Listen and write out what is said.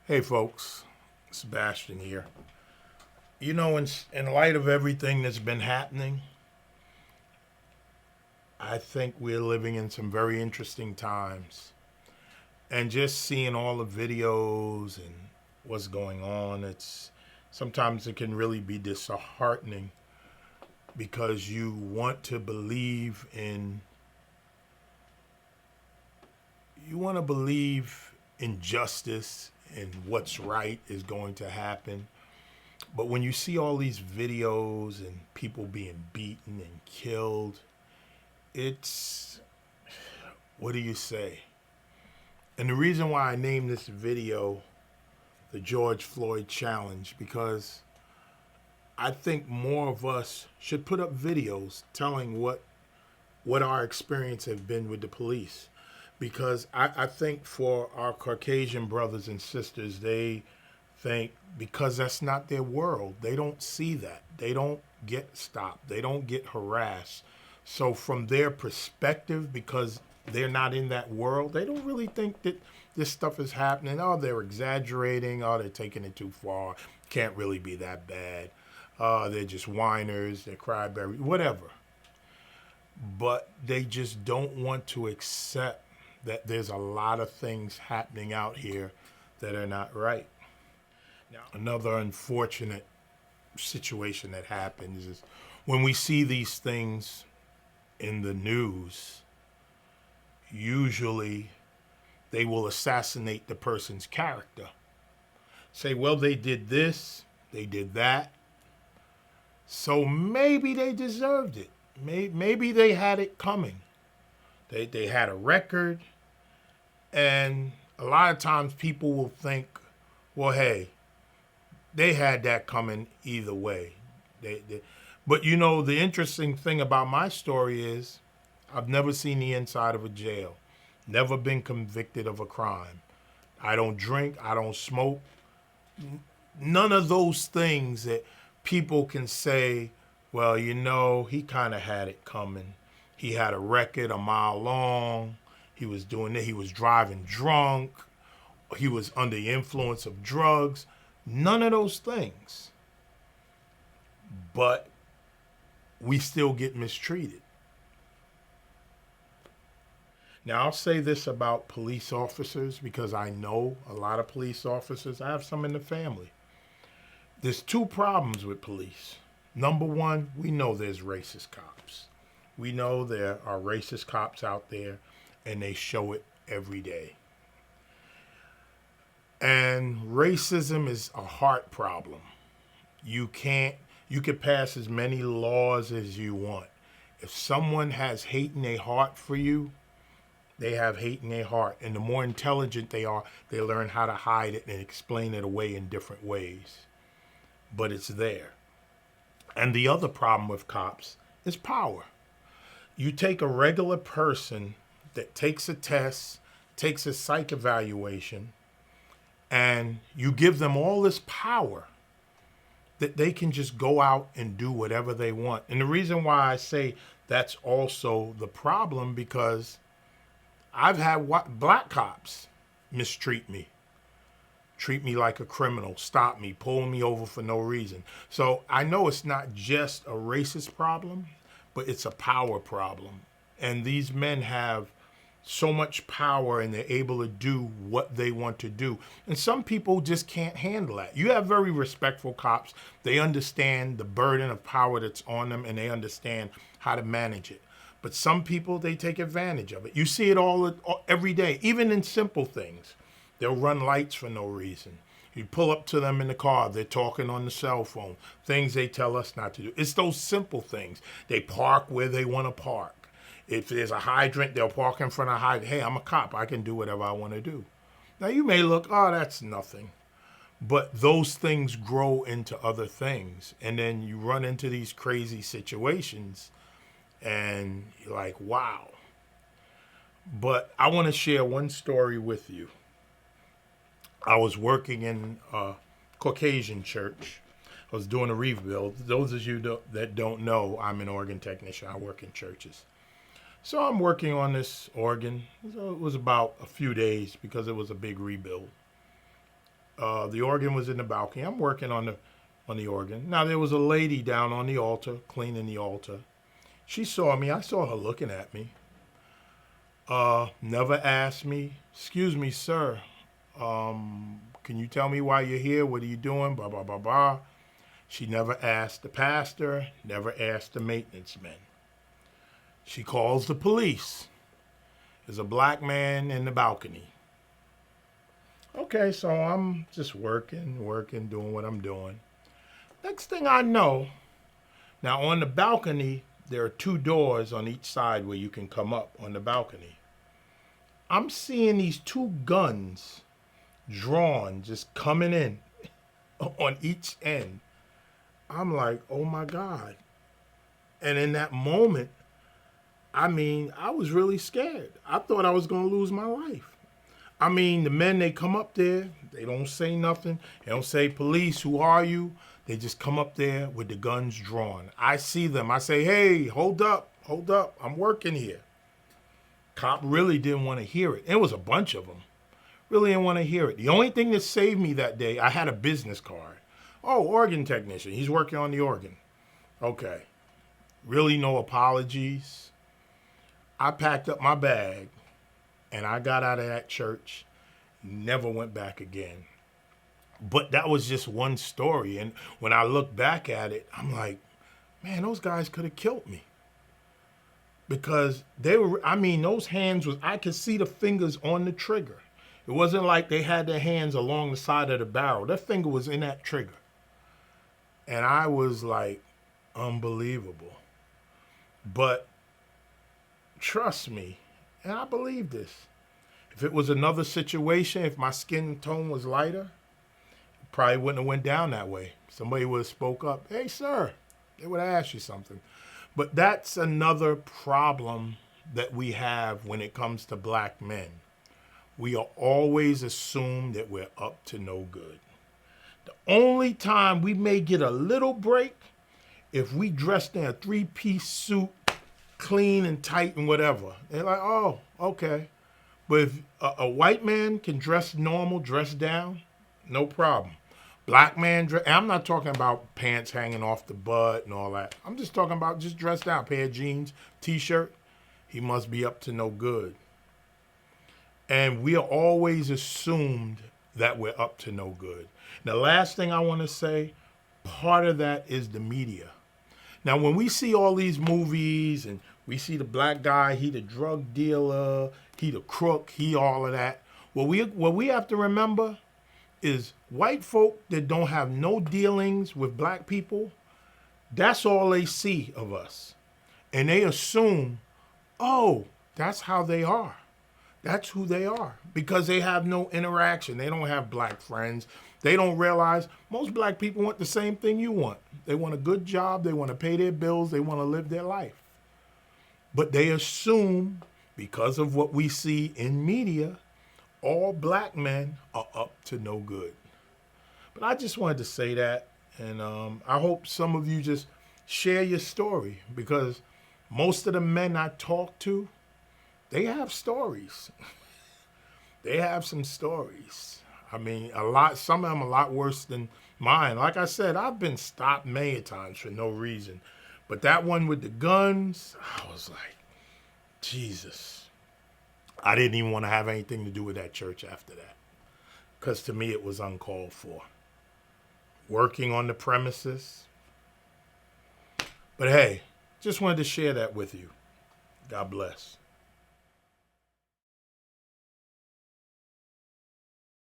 Hey folks, Sebastian here. You know, in light of everything that's been happening, I think we're living in some very interesting times. And just seeing all the videos and what's going on, it's sometimes it can really be disheartening because you want to believe in justice and what's right is going to happen. But when you see all these videos and people being beaten and killed, it's, what do you say? And the reason why I named this video the George Floyd Challenge, because I think more of us should put up videos telling what our experience have been with the police. Because I think for our Caucasian brothers and sisters, they think because that's not their world, they don't see that. They don't get stopped. They don't get harassed. So from their perspective, because they're not in that world, they don't really think that this stuff is happening. Oh, they're exaggerating. Oh, they're taking it too far. Can't really be that bad. They're just whiners. They're crybaby, whatever. But they just don't want to accept that there's a lot of things happening out here that are not right. Now, another unfortunate situation that happens is when we see these things in the news, usually they will assassinate the person's character. Say, well, they did this, they did that, so maybe they deserved it. Maybe they had it coming. They had a record, and a lot of times people will think, well, hey, they had that coming either way. But you know, the interesting thing about my story is I've never seen the inside of a jail, never been convicted of a crime. I don't drink, I don't smoke. None of those things that people can say, well, you know, he kind of had it coming. He had a record a mile long. He was doing it. He was driving drunk. He was under the influence of drugs. None of those things. But we still get mistreated. Now, I'll say this about police officers because I know a lot of police officers. I have some in the family. There's two problems with police. Number one, we know there's racist cops. We know there are racist cops out there, and they show it every day. And racism is a heart problem. You could pass as many laws as you want. If someone has hate in their heart for you, they have hate in their heart. And the more intelligent they are, they learn how to hide it and explain it away in different ways. But it's there. And the other problem with cops is power. You take a regular person that takes a test, takes a psych evaluation, and you give them all this power that they can just go out and do whatever they want. And the reason why I say that's also the problem, because I've had black cops mistreat me, treat me like a criminal, stop me, pull me over for no reason. So I know it's not just a racist problem, but it's a power problem. And these men have so much power and they're able to do what they want to do. And some people just can't handle that. You have very respectful cops. They understand the burden of power that's on them and they understand how to manage it. But some people, they take advantage of it. You see it all every day, even in simple things. They'll run lights for no reason. You pull up to them in the car, they're talking on the cell phone, things they tell us not to do. It's those simple things. They park where they want to park. If there's a hydrant, they'll park in front of a hydrant. Hey, I'm a cop. I can do whatever I want to do. Now, you may look, oh, that's nothing. But those things grow into other things. And then you run into these crazy situations and you're like, wow. But I want to share one story with you. I was working in a Caucasian church. I was doing a rebuild. Those of you that don't know, I'm an organ technician. I work in churches. So I'm working on this organ. So it was about a few days because it was a big rebuild. The organ was in the balcony. I'm working on the organ. Now there was a lady down on the altar, cleaning the altar. She saw me. I saw her looking at me. Never asked me, excuse me, sir, can you tell me why you're here? What are you doing? Blah, blah, blah, blah. She never asked the pastor, never asked the maintenance men. She calls the police. There's a black man in the balcony. Okay, so I'm just working, doing what I'm doing. Next thing I know, now on the balcony, there are 2 doors on each side where you can come up on the balcony. I'm seeing these 2 guns drawn, just coming in on each end. I'm like, oh my God. And in that moment, I was really scared. I thought I was going to lose my life. The men, they come up there, they don't say nothing. They don't say, police, who are you? They just come up there with the guns drawn. I see them. I say, hey, hold up. I'm working here. Cop really didn't want to hear it. It was a bunch of them. Really didn't want to hear it. The only thing that saved me that day, I had a business card. Oh, organ technician. He's working on the organ. Okay. Really no apologies. I packed up my bag and I got out of that church. Never went back again. But that was just one story. And when I look back at it, I'm like, man, those guys could have killed me. Because those hands I could see the fingers on the trigger. It wasn't like they had their hands along the side of the barrel. Their finger was in that trigger. And I was like, unbelievable. But trust me, and I believe this, if it was another situation, if my skin tone was lighter, it probably wouldn't have went down that way. Somebody would have spoke up, hey, sir. They would have asked you something. But that's another problem that we have when it comes to black men. We are always assumed that we're up to no good. The only time we may get a little break if we dressed in a 3-piece suit, clean and tight and whatever. They're like, oh, okay. But if a white man can dress normal, dress down, no problem. Black man, and I'm not talking about pants hanging off the butt and all that. I'm just talking about just dressed down, pair of jeans, T-shirt. He must be up to no good. And we are always assumed that we're up to no good. The last thing I want to say, part of that is the media. Now, when we see all these movies and we see the black guy, he the drug dealer, he the crook, he all of that, what we have to remember is white folk that don't have no dealings with black people, that's all they see of us. And they assume, oh, that's how they are. That's who they are. Because they have no interaction. They don't have black friends. They don't realize most black people want the same thing you want. They want a good job. They want to pay their bills. They want to live their life. But they assume, because of what we see in media, all black men are up to no good. But I just wanted to say that, and I hope some of you just share your story, because most of the men I talk to, they have stories. They have some stories. Some of them a lot worse than mine. Like I said, I've been stopped many times for no reason. But that one with the guns, I was like, Jesus. I didn't even want to have anything to do with that church after that. Because to me, it was uncalled for. Working on the premises. But hey, just wanted to share that with you. God bless.